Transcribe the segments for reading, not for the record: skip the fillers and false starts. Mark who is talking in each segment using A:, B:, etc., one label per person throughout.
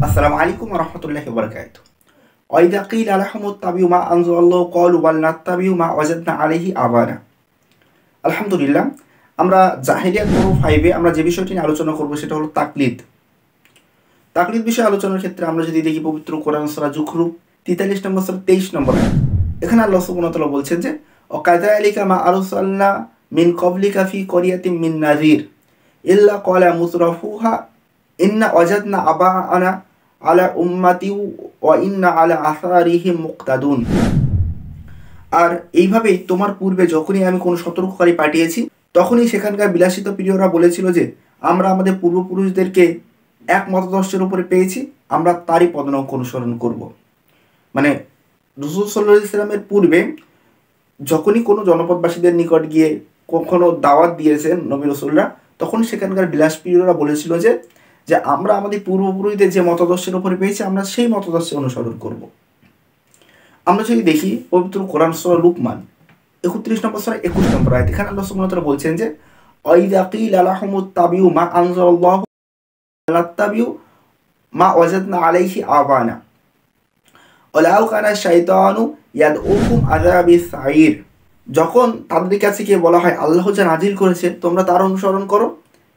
A: আসসালামু আলাইকুম ওয়া রাহমাতুল্লাহি ওয়া বারাকাতুহু। ওয়া ইযা কিলা লাহুম ইত্তাবিউ মা আনজালাল্লাহু ক্বালু বাল নাত্তাবিউ মা ওয়াজাদনা আলাইহি আবানা। আলহামদুলিল্লাহ, আমরা জাহেলিয়াত পর্ব 5 এ আমরা যে বিষয়টি নিয়ে আলোচনা করব সেটা হলো তাকলিদ। তাকলিদ বিষয়ে আলোচনার ক্ষেত্রে আমরা যদি দেখি পবিত্র কোরআন সূরা যুখরুফ 43 নম্বর সূরা 23 নম্বর আয়াত। এখানে আল্লাহ সুবহানাহু ওয়া তাআলা বলছেন যে ওয়া কাযালিকা মা আরসালনা মিন ক্বাবলিকা ফি ক্বরিয়াতিন মিন নাযির ইল্লা ক্বালা মুতরাফুহা ইন্না ওয়াজাদনা আবাআনা আলা উম্মাতি ওয়া ইন্না আলা আসারিহিম মুক্তাদুন। আর এইভাবেই তোমার পূর্বে যখনই আমি কোনো সতর্ককারী পাঠিয়েছি তখনই সেখানকার বিলাসিত প্রিয়রা বলেছিল যে আমরা আমাদের পূর্বপুরুষদেরকে এক মতাদর্শের উপরে পেয়েছি, আমরা তারই পদনখ অনুসরণ করব। মানে রাসূল সাল্লাল্লাহু আলাইহি ওয়াসাল্লামের পূর্বে যখনই কোনো জনপদবাসীদের নিকট গিয়ে কখনো দাওয়াত দিয়েছেন নবী রাসূলরা, তখন সেখানকার বিলাসপ্রিয়রা বলেছিল যে যে আমরা আমাদের পূর্বপুরুষদের যে মতাদর্শের উপরে পেয়েছি আমরা সেই মতাদর্শে অনুসরণ করব। আমরা যদি দেখি পবিত্র কোরআন সূরা লুকমান 31 নম্বর সূরা 21 নম্বর আয়াত, এখানে আল্লাহ সুবহানাহু ওয়া তাআলা বলছেন যে ওয়াইযা কিলা লাহুম ইত্তাবিউ মা আনজালাল্লাহু নাত্তাবিউ মা ওয়াজাদনা আলাইহি আবানা ওয়ালাউ কানা শাইতানু ইয়াদউকুম আযাবিস সাঈর। যখন তাদের কাছে গিয়ে বলা হয় আল্লাহ যা নাজিল করেছে তোমরা তার অনুসরণ করো,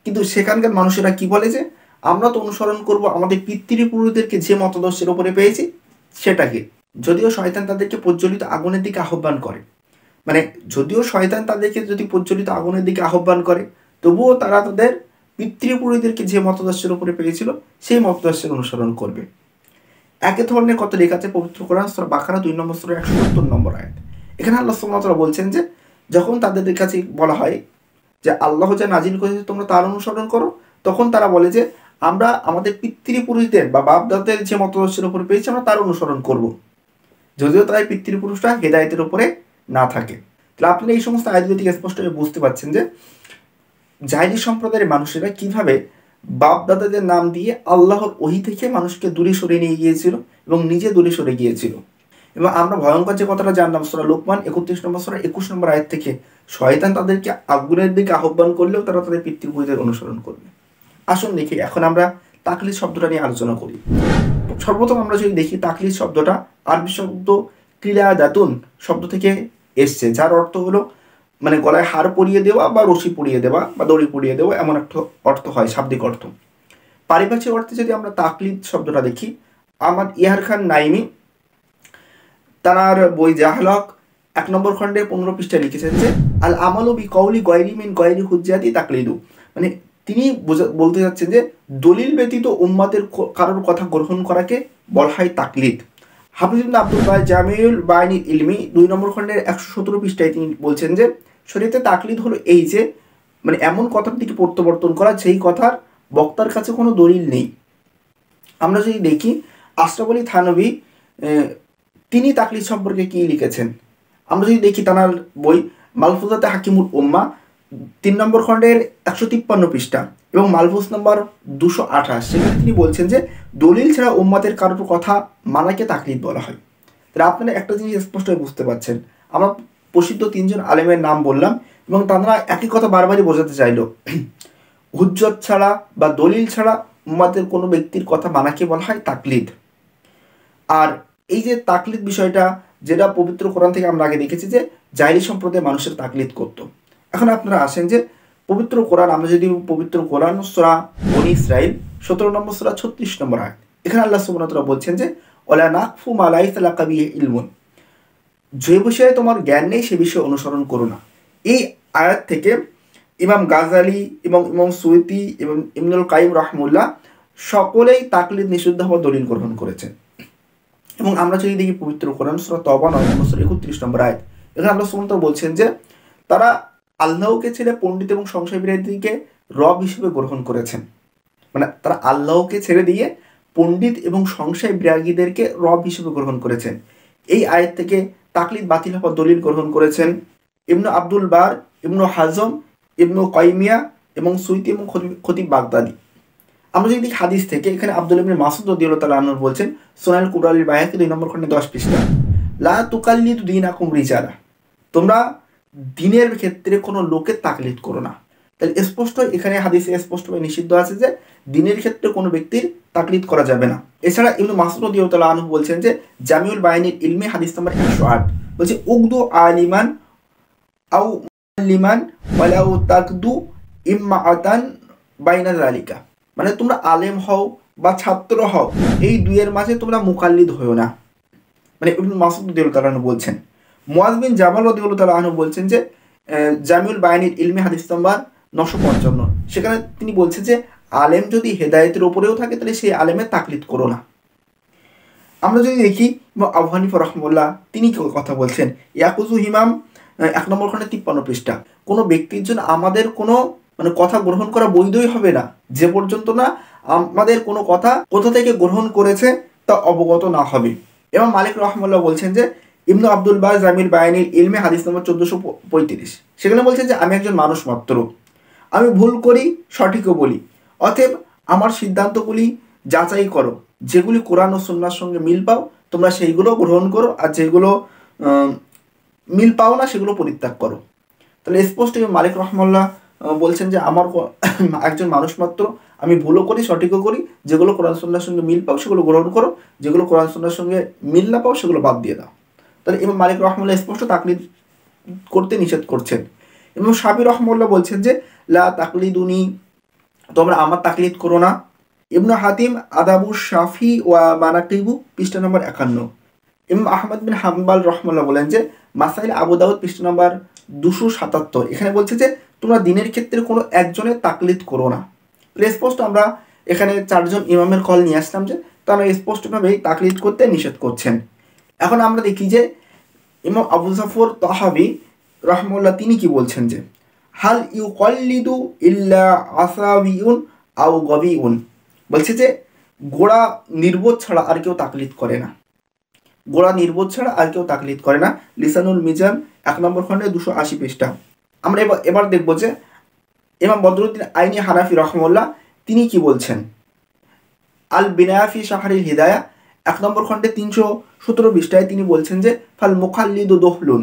A: কিন্তু সেখানকার মানুষেরা কি বলে যে আমরা তো অনুসরণ করব আমাদের পিতৃপুরুষদেরকে যে মতাদর্শের উপরে পেয়েছি সেটাকে। যদিও শয়তান তাদেরকে প্রজ্বলিত আগুনের দিকে আহ্বান করে, মানে যদিও শয়তান তাদেরকে যদি প্রজ্বলিত আগুনের দিকে আহ্বান করে, তবুও তারা তাদের পিতৃপুরুষদেরকে যে মতাদর্শের উপরে পেয়েছিল সেই মতাদর্শের অনুসরণ করবে। একই ধরনের কথা লেখা আছে পবিত্র কোরআন সূরা বাকারা 2 নম্বর সূরা 170 নম্বর আয়াত। এখানে আল্লাহ সুবহানাহু ওয়া তাআলা বলছেন যে যখন তাদের কাছে বলা হয় যে আল্লাহ যা নাজিল করেছে তোমরা তার অনুসরণ করো, তখন তারা বলে যে আমরা আমাদের পিতৃপুরুষদের বা বাপদাদাদের যে মতাদর্শের উপরে পেয়েছি আমরা তার অনুসরণ করব, যদিও তাই পিতৃপুরুষরা হেদায়েতের উপরে না থাকে। তাহলে আপনি এই সমস্ত আয়াতগুলো থেকে স্পষ্টভাবে বুঝতে পারছেন যে জাহেলি সম্প্রদায়ের মানুষেরা কিভাবে বাপদাদাদের নাম দিয়ে আল্লাহর ওহী থেকে মানুষকে দূরে সরিয়ে নিয়ে গিয়েছিল এবং নিজে দূরে সরে গিয়েছিল। এবং আমরা ভয়ঙ্কর যে কথাটা জানলাম সূরা লুকমান 31 নম্বর সূরা 21 নম্বর আয়াত থেকে, শয়তান তাদেরকে আগুনের দিকে আহ্বান করলেও তারা তাদের পিতৃপুরুষদের অনুসরণ করবে। আসুন দেখি এখন আমরা তাকলিদ শব্দটা নিয়ে আলোচনা করি। সর্বপ্রথম আমরা যদি দেখি তাকলিদ শব্দটা আরবি শব্দ কিলাদাতুন শব্দ থেকে এসছে, যার অর্থ হলো মানে গলায় হার পরিয়ে দেওয়া বা রশি পরিয়ে দেওয়া বা দড়ি পরিয়ে দেওয়া, এমন একটা অর্থ হয় শাব্দিক অর্থ। পারিভাষিক অর্থে যদি আমরা তাকলিদ শব্দটা দেখি, আহমদ ইয়ার খান নাইমি তার বই জাহলক 1 নম্বর খণ্ডে 15 পৃষ্ঠায় লিখেছেন যে আল আমালু বি কওলি গায়রি মিন গায়রি হুজ্জাতি তাকলিদু। মানে তিনি বলতে যাচ্ছেন যে দলিল ব্যতীত উম্মাতের কারোর কথা গ্রহণ করাকে বলা হয় তাকলিদ। হাফিজ ইবনে আব্দুল বার জামিউল বায়ানিল ইলমি 2 নম্বর খণ্ডের 117 পৃষ্ঠায় তিনি বলছেন যে শরীয়তে তাকলিদ হলো এই যে মানে এমন কথার দিকে প্রত্যাবর্তন করা যেই কথার বক্তার কাছে কোনো দলিল নেই। আমরা যদি দেখি আশরাফ আলী থানভী তিনি তাকলিদ সম্পর্কে কি লিখেছেন, আমরা যদি দেখি তার বই মালফুজাতে হাকিমুল উম্মাহ 3 নম্বর খণ্ডের 153 পৃষ্ঠা এবং মালফুজ নম্বর 228, সেখানে তিনি বলছেন যে দলিল ছাড়া উম্মাতের কারোর কথা মানাকে তাকলিদ বলা হয়। তাহলে আপনারা একটা জিনিস স্পষ্টভাবে বুঝতে পারছেন, আমরা প্রসিদ্ধ 3 জন আলেমের নাম বললাম এবং তারা একই কথা বারবারই বোঝাতে চাইল, হুজ্জত ছাড়া বা দলিল ছাড়া উম্মাতের কোনো ব্যক্তির কথা মানাকে বলা হয় তাকলিদ। আর এই যে তাকলিদ বিষয়টা যেটা পবিত্র কোরআন থেকে আমরা আগে দেখেছি যে জাহেলি সম্প্রদায়ের মানুষের তাকলিদ করত। এখন আপনারা আসেন যে পবিত্র কোরআন, আমরা যদি পবিত্র কোরআন সূরা বনী ইসরাঈল 17 নম্বর সূরা 36 নম্বর আয়াত, এখানে আল্লাহ সুবহানাহু ওয়া তাআলা বলছেন যে ওয়ালা নাকফু মা লাইসা লাকা বিহি ইলমুন, যে বিষয়ে তোমার জ্ঞান নেই সে বিষয়ে অনুসরণ করো না। এই আয়াত থেকে ইমাম গাজালি এবং ইমাম সুয়ুতি এবং ইবনুল কাইয়িম রাহিমাহুল্লাহ সকলেই তাকলিদ নিষিদ্ধ হওয়ার দলিল গ্রহণ করেছেন। এবং আমরা যদি দেখি পবিত্র কোরআন সূরা তওবা 9 নম্বর সূরা 31 নম্বর আয়াত, এখানে আল্লাহ সুবহানাহু ওয়া তাআলা বলছেন যে তারা আল্লাহকে ছেড়ে পণ্ডিত এবং সংশয়বিরাগীদেরকে রব হিসেবে গ্রহণ করেছেন। মানে তারা আল্লাহকে ছেড়ে দিয়ে পণ্ডিত এবং সংশয়বিরাগীদেরকে রব হিসেবে গ্রহণ করেছেন। এই আয়াত থেকে তাকলিদ বাতিল হওয়ার দলিল গ্রহণ করেছেন ইবনু আব্দুল বার, ইবনু হাজম, ইবনু কাইমিয়া এবং সুয়ুতি এবং খতিব বাগদাদি। আমরা যদি হাদিস থেকে এখানে আব্দুল্লাহ ইবনে মাসউদ রাদিয়াল্লাহু তাআলা আনহু বলছেন সুনানুল কুবরাল বাইহাকি 2 নম্বর খণ্ডে 10 পৃষ্ঠা, লা তুকাল্লিদু দীনাকুম রিজালা, তোমরা দ্বীনের ক্ষেত্রে কোনো লোকের তাকলিদ করো না। তাহলে স্পষ্ট এখানে হাদিসে স্পষ্টভাবে নিষিদ্ধ আছে যে দিনের ক্ষেত্রে কোনো ব্যক্তির তাকলিদ করা যাবে না। এছাড়া ইবনু মাসউদ রাদিয়াল্লাহু আনহু বলছেন যে জামিউল বায়ানিল ইলমি হাদিস নম্বর 108 বলছে উগদু আলিমান আও মুআল্লিমান ওয়ালাউ তাকদু ইম্মাআতান বাইনা যালিকা, মানে তোমরা আলেম হও বা ছাত্র হও, এই দুইয়ের মাঝে তোমরা মুকাল্লিদ হও না। মানে ইবনু মাসউদ রাদিয়াল্লাহু আনহু বলছেন। মুয়াজ বিন জাবাল রাদিয়াল্লাহু আনহু বলছেন যে জামিউল বায়ানিল ইলমি হাদিস নম্বর 955, সেখানে তিনি বলছেন যে আলেম যদি হেদায়েতের উপরেও থাকে তাহলে সেই আলেমের তাকলিদ করো না। আমরা যদি দেখি আবু হানিফা রাহমাহুল্লাহ তিনি কথা বলছেন, ইয়াকুজু হিমাম 1 নম্বর খণ্ডে 53 পৃষ্ঠা, কোনো ব্যক্তির জন্য আমাদের কোনো মানে কথা গ্রহণ করা বৈধই হবে না যে পর্যন্ত না আমাদের কোনো কথা কোথা থেকে গ্রহণ করেছে তা অবগত না হবে। এবং মালিক রাহমাহুল্লাহ বলছেন যে ইবনু আব্দুল বার জামিল বায়ানিল ইলমে হাদিস নম্বর 1435, সেখানে বলছেন যে আমি একজন মানুষ মাত্র, আমি ভুল করি সঠিকও বলি, অতএব আমার সিদ্ধান্তগুলি যাচাই করো, যেগুলি কোরআন ও সুন্নাহর সঙ্গে মিল পাও তোমরা সেইগুলো গ্রহণ করো, আর যেগুলো মিল পাও না সেগুলো পরিত্যাগ করো। তাহলে স্পষ্ট মালিক রাহমাহুল্লাহ বলছেন যে আমার একজন মানুষ মাত্র, আমি ভুলও করি সঠিকও করি, যেগুলো কোরআন সুন্নাহর সঙ্গে মিল পাও সেগুলো গ্রহণ করো, যেগুলো কোরআন সুন্নাহর সঙ্গে মিল না পাও সেগুলো বাদ দিয়ে দাও। তাহলে ইমাম মালিক রাহমাহুল্লাহ স্পষ্ট তাকলিদ করতে নিষেধ করছেন। এবং শাফি রাহমাহুল্লাহ বলছেন যে লা তাকলিদুনি, তোমরা আমার তাকলিদ করো না। ইবনু হাতিম আদাবু শাফি ওয়া মানাকিবু পৃষ্ঠা নম্বর 51। ইমাম আহমদ বিন হাম্বাল রাহমাহুল্লাহ বলেন যে মাসাইল আবু দাউদ পৃষ্ঠা নম্বর 277, এখানে বলছে যে তোমরা দিনের ক্ষেত্রে কোনো একজনের তাকলিদ করো না। তাহলে স্পষ্ট আমরা এখানে 4 জন ইমামের কল নিয়ে আসলাম যে তারা স্পষ্টভাবেই তাকলিদ করতে নিষেধ করছেন। এখন আমরা দেখি যে ইমাম আবু জাফর তাহাবি রাহমাহুল্লাহ তিনি কি বলছেন যে হাল ইউকাল্লিদু ইল্লা আসাবিউন আও গবিউন, বলছে যে গোড়া নির্বোধ ছাড়া আর কেউ তাকলিদ করে না, গোড়া নির্বোধ ছাড়া আর কেউ তাকলিদ করে না। লিসানুল মিজান 1 নম্বর খণ্ডে 280 পৃষ্ঠা। আমরা এবার দেখব যে ইমাম বদরুদ্দিন আইনি হানাফি রাহমাহুল্লাহ তিনি কি বলছেন। আল বিনায়াফি শাহরিল হিদায়া 1 নম্বর খণ্ডে 317 পৃষ্ঠায় তিনি বলছেন যে ফাল মুকাল্লিদু দহলুন,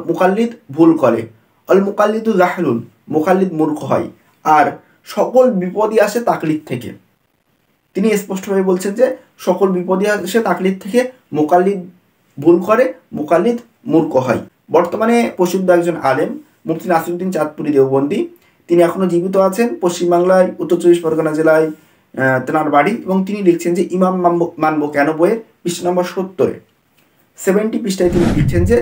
A: মুকাল্লিদ ভুল করে, অল মুকাল্লিদু জাহলুন, মুকাল্লিদ মূর্খ হয়, আর সকল বিপদই আসে তাকলিদ থেকে। তিনি স্পষ্টভাবে বলছেন যে সকল বিপদই আসে তাকলিদ থেকে, মুকাল্লিদ ভুল করে, মুকাল্লিদ মূর্খ হয়। বর্তমানে প্রসিদ্ধ একজন আলেম মুফতি নাসিরউদ্দিন চাঁদপুরি দেওবন্দি, তিনি এখনও জীবিত আছেন, পশ্চিমবাংলায় উত্তর 24 পরগনা জেলায় তেনার বাড়ি, এবং তিনি লিখছেন যে ইমাম মানবো কেন বইয়ের পৃষ্ঠা নম্বর 70 পৃষ্ঠায় তিনি লিখছেন যে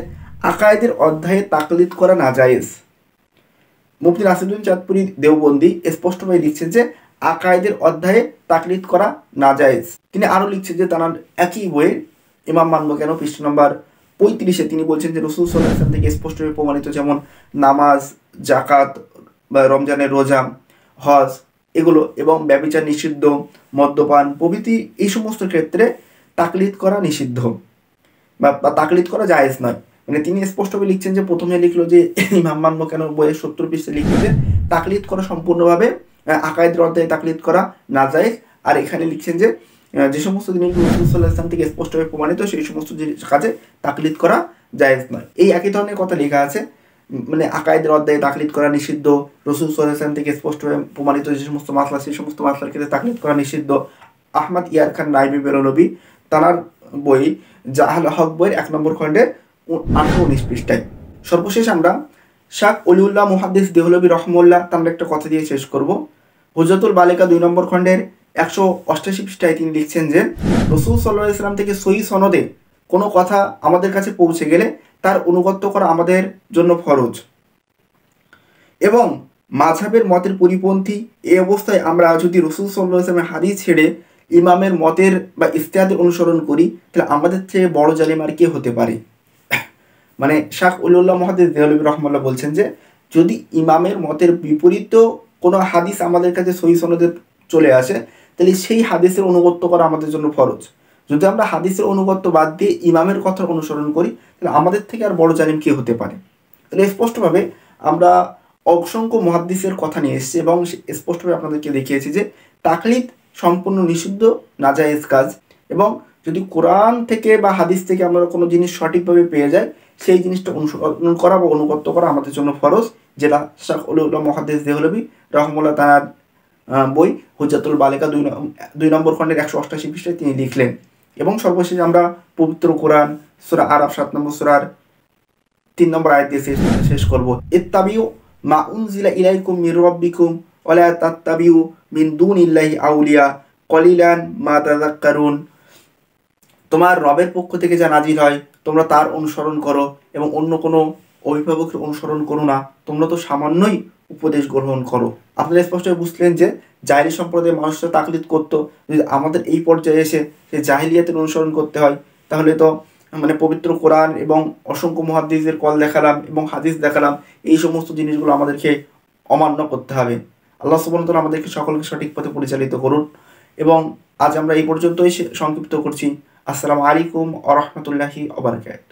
A: আকায়েদের অধ্যায়ে তাকলিদ করা নাজায়েজ। মুফতি নাসিরউদ্দিন চাঁদপুরি দেওবন্দি স্পষ্টভাবে লিখছেন যে আকায়েদের অধ্যায়ে তাকলিদ করা নাজায়েজ। তিনি আরও লিখছেন যে তার একই বইয়ে ইমাম মানবো কেন পৃষ্ঠা নম্বর 35 তিনি বলছেন যে রাসূল সাল্লাল্লাহু আলাইহি ওয়াসাল্লাম থেকে স্পষ্টভাবে প্রমাণিত, যেমন নামাজ, জাকাত বা রমজানের রোজা, হজ এগুলো, এবং ব্যভিচার নিষিদ্ধ, মদ্যপান প্রভৃতি, এই সমস্ত ক্ষেত্রে তাকলিদ করা নিষিদ্ধ বা তাকলিদ করা জায়েজ নয়। মানে তিনি স্পষ্টভাবে লিখছেন যে প্রথমে লিখলো যে ইমাম মানবো কেন বইয়ের 70 পৃষ্ঠায় লিখলো যে তাকলিদ করা সম্পূর্ণভাবে আকায়েদের অধ্যায়ে তাকলিদ করা নাজায়েজ, আর এখানে লিখছেন যে যে সমস্ত জিনিস রাসূল সাল্লাল্লাহু আলাইহি ওয়াসাল্লাম থেকে স্পষ্টভাবে প্রমাণিত সেই সমস্ত কাজে তাকলিদ করা জায়েজ নয়। এই একই ধরনের কথা লেখা আছে, মানে আকায়েদের অধ্যায়ে তাকলিদ করা নিষিদ্ধ, রাসূল সাল্লাল্লাহু আলাইহি ওয়াসাল্লাম থেকে স্পষ্টভাবে প্রমাণিত যে সমস্ত মাসলা সেই সমস্ত মাসলার ক্ষেত্রে তাকলিদ করা নিষিদ্ধ। আহমদ ইয়ার খান নাইবি বেরলভী তার বই জাহাল হক বইয়ের 1 নম্বর খণ্ডের 18-19 পৃষ্ঠায়। সর্বশেষ আমরা শাহ অলিউল্লাহ মুহাদ্দিস দেহলভী রহমাহুল্লাহ তার একটা কথা দিয়ে শেষ করব। হুজরাতুল বালিকা 2 নম্বর খণ্ডের 188 পৃষ্ঠায় তিনি লিখছেন যে রাসূল সাল্লাল্লাহু আলাইহি ওয়াসাল্লাম থেকে সহিহ সনদে কোনো কথা আমাদের কাছে পৌঁছে গেলে তার অনুগত্য করা আমাদের জন্য ফরজ, এবং মাযহাবের মতের পরিপন্থী এই অবস্থায় আমরা যদি রাসূল সাল্লাল্লাহু আলাইহি ওয়াসাল্লামের হাদিস ছেড়ে ইমামের মতের বা ইজতিহাদের অনুসরণ করি তাহলে আমাদের থেকে বড় জালিম আর কে হতে পারে। মানে শাহ অলিউল্লাহ মুহাদ্দিস দেহলভী রহমাহুল্লাহ বলছেন যে যদি ইমামের মতের বিপরীত কোনো হাদিস আমাদের কাছে সহিহ সনদে চলে আসে তাহলে সেই হাদিসের অনুগত্য করা আমাদের জন্য ফরজ। যদি আমরা হাদিসের অনুগত্য বাদ দিয়ে ইমামের কথা অনুসরণ করি তাহলে আমাদের থেকে আর বড় জালিম কে হতে পারে। তাহলে স্পষ্টভাবে আমরা অসংখ্য মুহাদ্দিসের কথা নিয়ে এসেছি এবং স্পষ্টভাবে আপনাদেরকে দেখিয়েছি যে তাকলিদ সম্পূর্ণ নিষিদ্ধ নাজায়েজ কাজ, এবং যদি কোরআন থেকে বা হাদিস থেকে আমরা কোনো জিনিস সঠিকভাবে পেয়ে যাই, সেই জিনিসটা অনুসরণ করা বা অনুগত করা আমাদের জন্য ফরজ, যেটা শাহ উলুল্লাহ মুহাদ্দিস দেহলভী রহমুল্লাহ তাআলার বই হুজ্জাতুল বালিগা 2 নম্বর খণ্ডের 188 পৃষ্ঠায় তিনি লিখলেন। এবং সর্বশেষ আমরা পবিত্র কোরআন সূরা আরাফ 7 নম্বর সূরার 3 নম্বর আয়াত দিয়ে শেষ করব। ইত্তাবিউ মা উনজিলা ইলাইকুম মির রাব্বিকুম ওয়া লা তাত্তাবিউ মিন দুনিল্লাহি আউলিয়া কলিলান মা তাযাক্কারুন। তোমার রবের পক্ষ থেকে যা নাজিল হয় তোমরা তার অনুসরণ করো এবং অন্য কোনো অভিভাবকের অনুসরণ করো না, তোমরা তো সামান্যই উপদেশ গ্রহণ করো। আপনারা স্পষ্টভাবে বুঝলেন যে জাহিলি সম্প্রদায়ের মানুষরা তাকলিদ করতো। যদি আমাদের এই পর্যায়ে এসে সেই জাহিলিয়াতের অনুসরণ করতে হয়, তাহলে তো মানে পবিত্র কোরআন এবং অসংখ্য মুহাদ্দিসের কল দেখালাম এবং হাদিস দেখালাম, এই সমস্ত জিনিসগুলো আমাদেরকে অমান্য করতে হবে। আল্লাহ সুবহানাহু ওয়া তাআলা আমাদেরকে সকলকে সঠিক পথে পরিচালিত করুন। এবং আজ আমরা এই পর্যন্তই সংক্ষিপ্ত করছি। আসসালামু আলাইকুম ওয়া রাহমাতুল্লাহি ওয়া বারাকাতুহু।